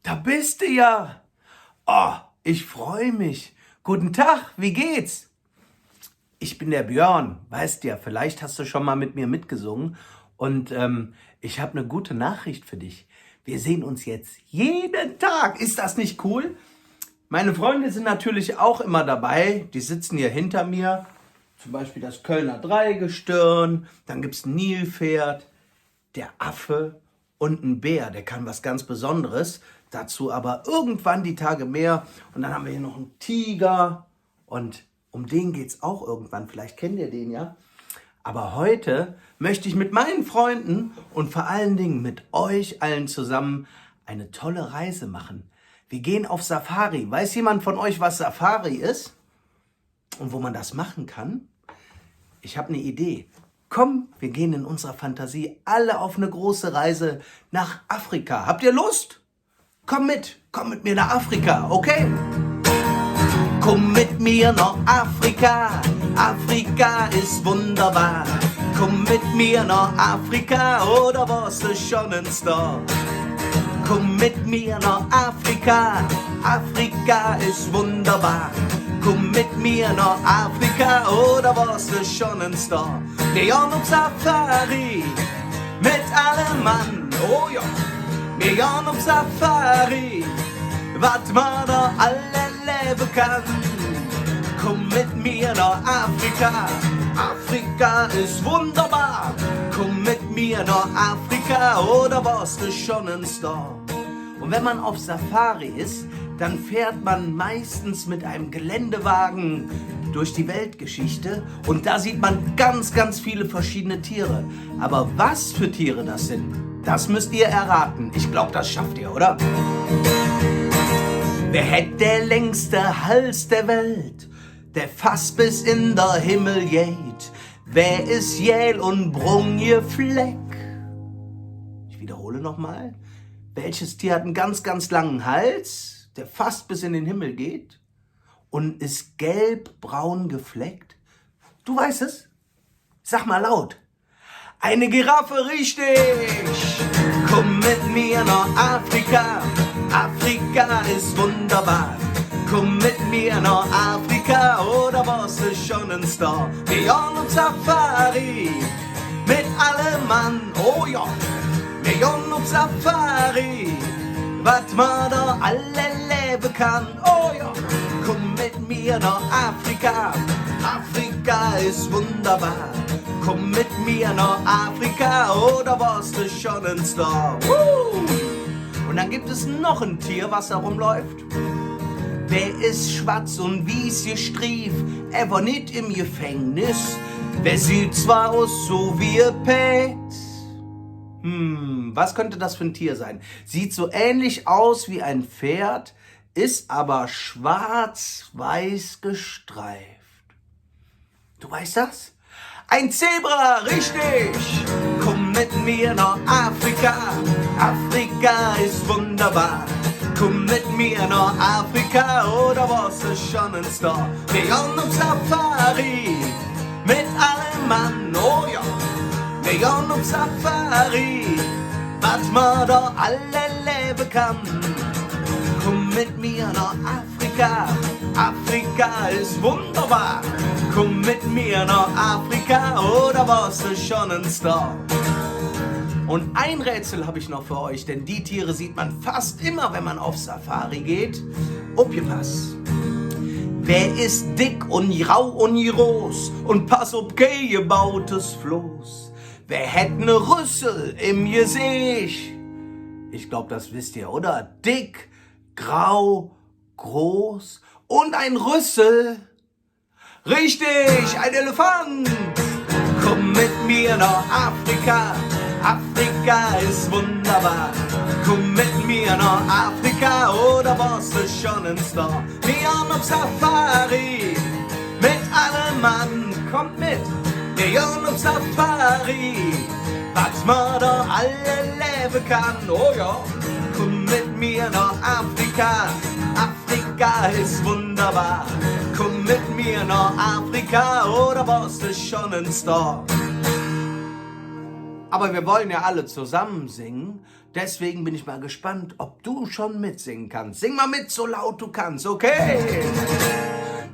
Da bist du ja. Oh, ich freue mich. Guten Tag, wie geht's? Ich bin der Björn, weißt ja, vielleicht hast du schon mal mit mir mitgesungen. Und ich habe eine gute Nachricht für dich. Wir sehen uns jetzt jeden Tag. Ist das nicht cool? Meine Freunde sind natürlich auch immer dabei. Die sitzen hier hinter mir. Zum Beispiel das Kölner Dreigestirn. Dann gibt's ein Nilpferd, der Affe und ein Bär. Der kann was ganz Besonderes. Dazu aber irgendwann die Tage mehr. Und dann haben wir hier noch einen Tiger. Und um den geht's auch irgendwann. Vielleicht kennt ihr den ja. Aber heute möchte ich mit meinen Freunden und vor allen Dingen mit euch allen zusammen eine tolle Reise machen. Wir gehen auf Safari. Weiß jemand von euch, was Safari ist? Und wo man das machen kann? Ich habe eine Idee. Komm, wir gehen in unserer Fantasie alle auf eine große Reise nach Afrika. Habt ihr Lust? Komm mit mir nach Afrika, okay? Komm mit mir nach Afrika, Afrika ist wunderbar. Komm mit mir nach Afrika, oder warst du schon ein Star? Komm mit mir nach Afrika, Afrika ist wunderbar. Komm mit mir nach Afrika, oder warst du schon ein Star? Wir gehen auf Safari, mit allem Mann, oh ja. Wir gehen auf Safari, was man da alle leben kann. Komm mit mir nach Afrika, Afrika ist wunderbar. Komm mit mir nach Afrika, oder warst du schon ein Star? Und wenn man auf Safari ist, dann fährt man meistens mit einem Geländewagen durch die Weltgeschichte und da sieht man ganz, ganz viele verschiedene Tiere. Aber was für Tiere das sind, das müsst ihr erraten. Ich glaube, das schafft ihr, oder? Wer hätt der längste Hals der Welt, der fast bis in der Himmel geht? Wer ist jähl und brung ihr Fleck? Ich wiederhole nochmal. Welches Tier hat einen ganz, ganz langen Hals, der fast bis in den Himmel geht und ist gelb-braun gefleckt? Du weißt es? Sag mal laut. Eine Giraffe, richtig! Komm mit mir nach Afrika, Afrika ist wunderbar. Komm mit mir nach Afrika, oder warst du schon ein Star? Wir gehen auf Safari, mit allem Mann, oh ja. Wir gehen auf Safari, was man da alle leben kann, oh ja. Komm mit mir nach Afrika, Afrika ist wunderbar. Komm mit mir nach Afrika, oder warst du schon ein Star? Und dann gibt es noch ein Tier, was da rumläuft. Wer ist schwarz und weiß gestrief, er war nicht im Gefängnis. Wer sieht zwar aus so wie ein Pet. Was könnte das für ein Tier sein? Sieht so ähnlich aus wie ein Pferd, ist aber schwarz-weiß gestreift. Du weißt das? Ein Zebra, richtig! Komm mit mir nach Afrika, Afrika ist wunderbar. Komm mit mir nach Afrika, oder warst du schon ein Star? Wir gehen auf Safari, mit allem Mann, oh ja. Wir gehen auf Safari, was man da alle leben kann. Komm mit mir nach Afrika, Afrika ist wunderbar. Komm mit mir nach Afrika, oder warst du schon ein Star? Und ein Rätsel habe ich noch für euch, denn die Tiere sieht man fast immer, wenn man auf Safari geht. Aufgepasst! Wer ist dick und rau und groß und pass auf kein gebautes Floß? Wer hätt ne Rüssel im Gesicht? Ich glaube, das wisst ihr, oder? Dick, grau, groß und ein Rüssel. Richtig, ein Elefant. Komm mit mir nach Afrika, Afrika ist wunderbar. Komm mit mir nach Afrika, oder warst du schon ein Star? Wir gehen auf Safari, mit allem Mann, kommt mit. Wir gehen auf Safari, was man da alle leben kann, oh ja. Komm mit mir nach Afrika, Afrika ist wunderbar. Komm mit mir nach Afrika, oder warst du schon ein Star? Aber wir wollen ja alle zusammen singen. Deswegen bin ich mal gespannt, ob du schon mitsingen kannst. Sing mal mit, so laut du kannst, okay?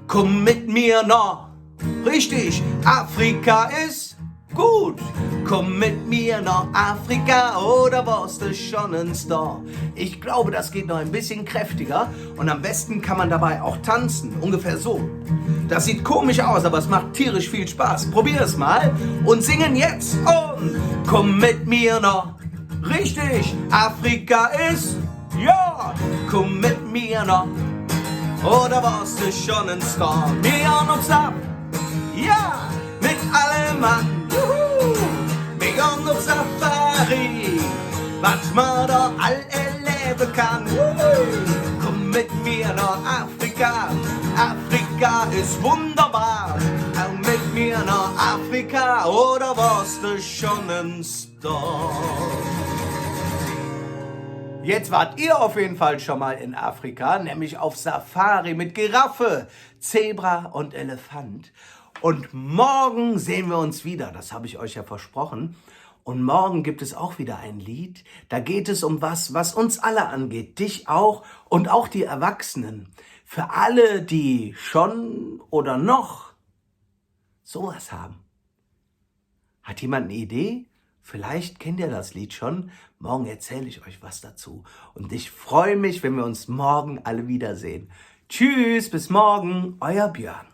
Komm mit mir noch. Richtig, Afrika ist gut. Komm mit mir nach Afrika oder warst du schon ein Star? Ich glaube, das geht noch ein bisschen kräftiger und am besten kann man dabei auch tanzen. Ungefähr so. Das sieht komisch aus, aber es macht tierisch viel Spaß. Probier es mal und singen jetzt. Und komm mit mir nach. Richtig, Afrika ist ja. Komm mit mir nach. Oder warst du schon ein Star? Wir haben uns ab. Ja, mit allem Mann. Wir gehen auf Safari, was man da all erleben kann. Komm mit mir nach Afrika, Afrika ist wunderbar. Komm mit mir nach Afrika, oder warst du schon ein Star? Jetzt wart ihr auf jeden Fall schon mal in Afrika, nämlich auf Safari mit Giraffe, Zebra und Elefant. Und morgen sehen wir uns wieder, das habe ich euch ja versprochen. Und morgen gibt es auch wieder ein Lied, da geht es um was uns alle angeht, dich auch und auch die Erwachsenen. Für alle, die schon oder noch sowas haben. Hat jemand eine Idee? Vielleicht kennt ihr das Lied schon. Morgen erzähle ich euch was dazu. Und ich freue mich, wenn wir uns morgen alle wiedersehen. Tschüss, bis morgen, euer Björn.